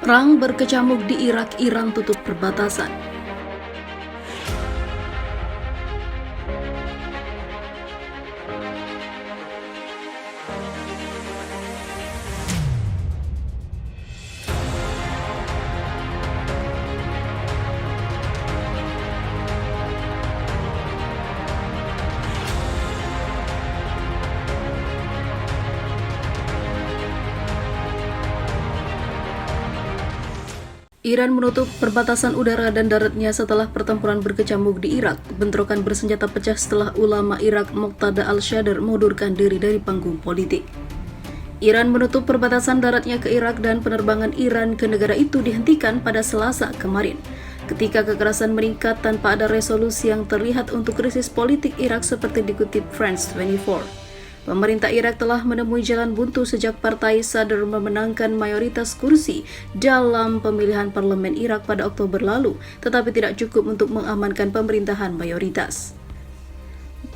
Perang berkecamuk di Irak, Iran tutup perbatasan. Iran menutup perbatasan udara dan daratnya setelah pertempuran berkecamuk di Irak. Bentrokan bersenjata pecah setelah ulama Irak Muqtada al-Sadr mengundurkan diri dari panggung politik. Iran menutup perbatasan daratnya ke Irak dan penerbangan Iran ke negara itu dihentikan pada Selasa kemarin. Ketika kekerasan meningkat tanpa ada resolusi yang terlihat untuk krisis politik Irak seperti dikutip France 24. Pemerintah Irak telah menemui jalan buntu sejak Partai Sadr memenangkan mayoritas kursi dalam pemilihan parlemen Irak pada Oktober lalu, tetapi tidak cukup untuk mengamankan pemerintahan mayoritas.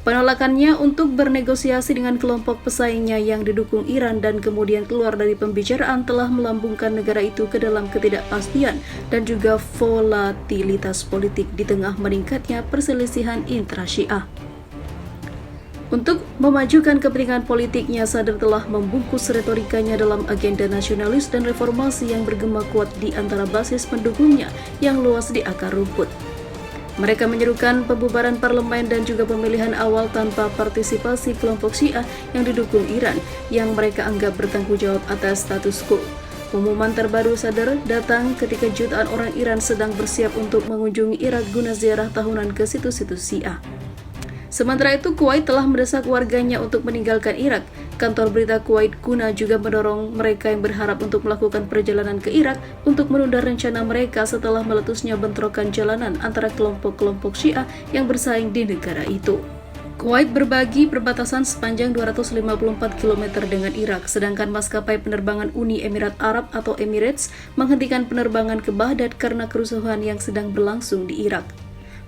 Penolakannya untuk bernegosiasi dengan kelompok pesaingnya yang didukung Iran dan kemudian keluar dari pembicaraan telah melambungkan negara itu ke dalam ketidakpastian dan juga volatilitas politik di tengah meningkatnya perselisihan intra-Syiah. Untuk memajukan kepentingan politiknya, Sadr telah membungkus retorikanya dalam agenda nasionalis dan reformasi yang bergema kuat di antara basis pendukungnya yang luas di akar rumput. Mereka menyerukan pembubaran parlemen dan juga pemilihan awal tanpa partisipasi kelompok Syiah yang didukung Iran, yang mereka anggap bertanggung jawab atas status quo. Pengumuman terbaru Sadr datang ketika jutaan orang Iran sedang bersiap untuk mengunjungi Irak guna ziarah tahunan ke situs-situs Syiah. Sementara itu, Kuwait telah mendesak warganya untuk meninggalkan Irak. Kantor berita Kuwait Kuna juga mendorong mereka yang berharap untuk melakukan perjalanan ke Irak untuk menunda rencana mereka setelah meletusnya bentrokan jalanan antara kelompok-kelompok Syiah yang bersaing di negara itu. Kuwait berbagi perbatasan sepanjang 254 km dengan Irak, sedangkan maskapai penerbangan Uni Emirat Arab atau Emirates menghentikan penerbangan ke Baghdad karena kerusuhan yang sedang berlangsung di Irak.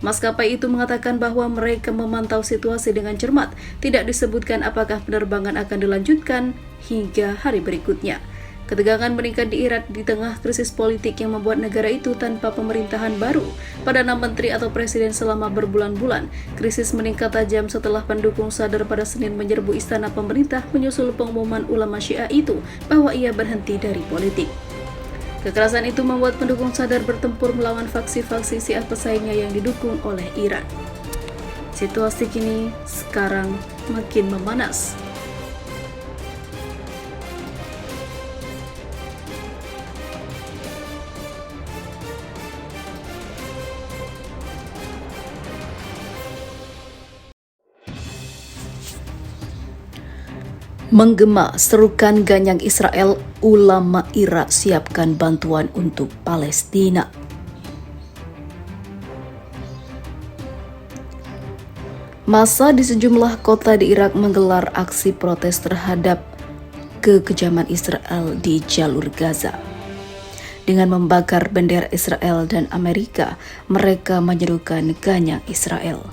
Maskapai itu mengatakan bahwa mereka memantau situasi dengan cermat, tidak disebutkan apakah penerbangan akan dilanjutkan hingga hari berikutnya. Ketegangan meningkat di Irak di tengah krisis politik yang membuat negara itu tanpa pemerintahan baru pada 6 menteri atau presiden selama berbulan-bulan. Krisis meningkat tajam setelah pendukung Sadr pada Senin menyerbu istana pemerintah menyusul pengumuman ulama Syiah itu bahwa ia berhenti dari politik. Kekerasan itu membuat pendukung Sadr bertempur melawan faksi-faksi Syiah pesaingnya yang didukung oleh Iran. Situasi kini sekarang makin memanas. Menggema serukan ganyang Israel, ulama Irak siapkan bantuan untuk Palestina. Massa di sejumlah kota di Irak menggelar aksi protes terhadap kekejaman Israel di jalur Gaza. Dengan membakar bendera Israel dan Amerika, mereka menyerukan ganyang Israel.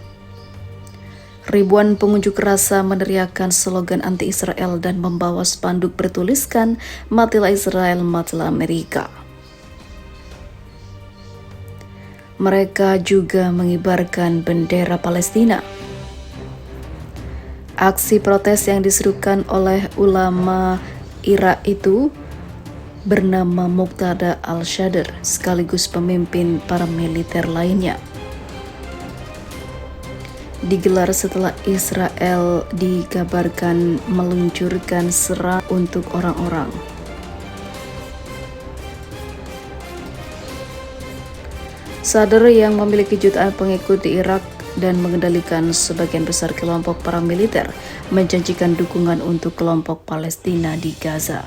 Ribuan pengunjuk rasa meneriakkan slogan anti-Israel dan membawa spanduk bertuliskan "Matilah Israel, matilah Amerika". Mereka juga mengibarkan bendera Palestina. Aksi protes yang diserukan oleh ulama Irak itu bernama Muqtada al-Sadr, sekaligus pemimpin para militer lainnya. Digelar setelah Israel dikabarkan meluncurkan serangan untuk orang-orang. Sadr yang memiliki jutaan pengikut di Irak dan mengendalikan sebagian besar kelompok paramiliter menjanjikan dukungan untuk kelompok Palestina di Gaza.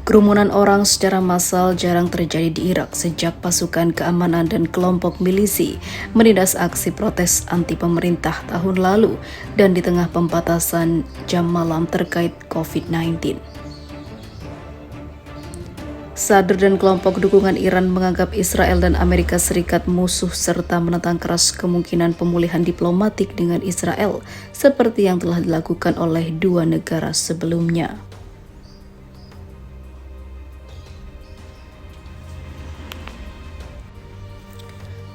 Kerumunan orang secara massal jarang terjadi di Irak sejak pasukan keamanan dan kelompok milisi menindas aksi protes anti pemerintah tahun lalu dan di tengah pembatasan jam malam terkait COVID-19. Sadr dan kelompok dukungan Iran menganggap Israel dan Amerika Serikat musuh serta menentang keras kemungkinan pemulihan diplomatik dengan Israel seperti yang telah dilakukan oleh dua negara sebelumnya.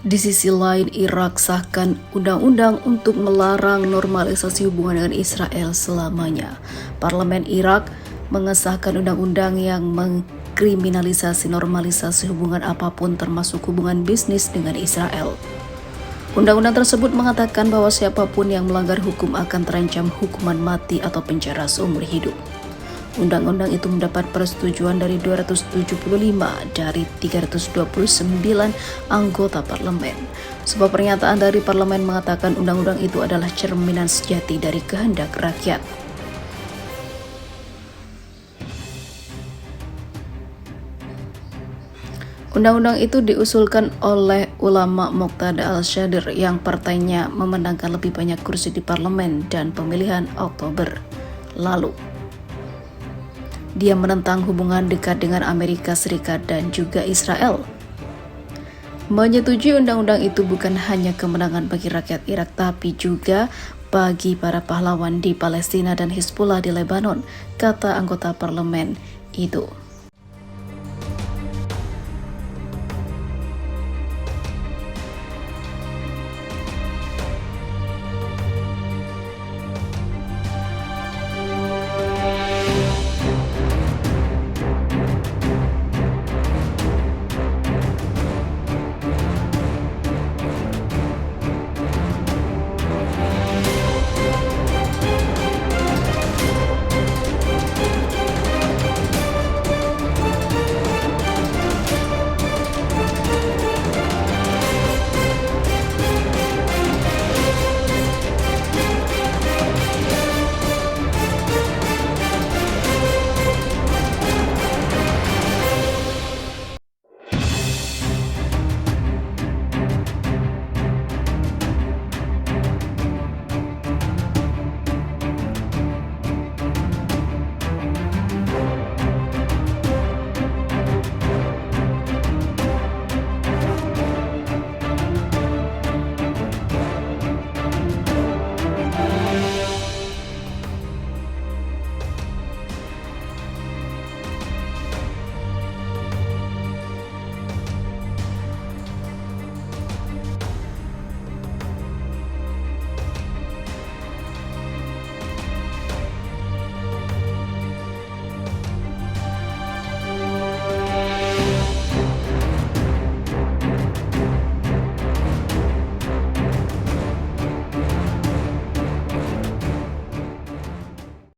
Di sisi lain, Irak sahkan undang-undang untuk melarang normalisasi hubungan dengan Israel selamanya. Parlemen Irak mengesahkan undang-undang yang mengkriminalisasi normalisasi hubungan apapun termasuk hubungan bisnis dengan Israel. Undang-undang tersebut mengatakan bahwa siapapun yang melanggar hukum akan terancam hukuman mati atau penjara seumur hidup. Undang-undang itu mendapat persetujuan dari 275 dari 329 anggota parlemen. Sebuah pernyataan dari parlemen mengatakan undang-undang itu adalah cerminan sejati dari kehendak rakyat. Undang-undang itu diusulkan oleh ulama Muqtada Al-Shadir yang partainya memenangkan lebih banyak kursi di parlemen dan pemilihan Oktober lalu. Dia menentang hubungan dekat dengan Amerika Serikat dan juga Israel. Menyetujui undang-undang itu bukan hanya kemenangan bagi rakyat Irak, tapi juga bagi para pahlawan di Palestina dan Hizbullah di Lebanon, kata anggota parlemen itu.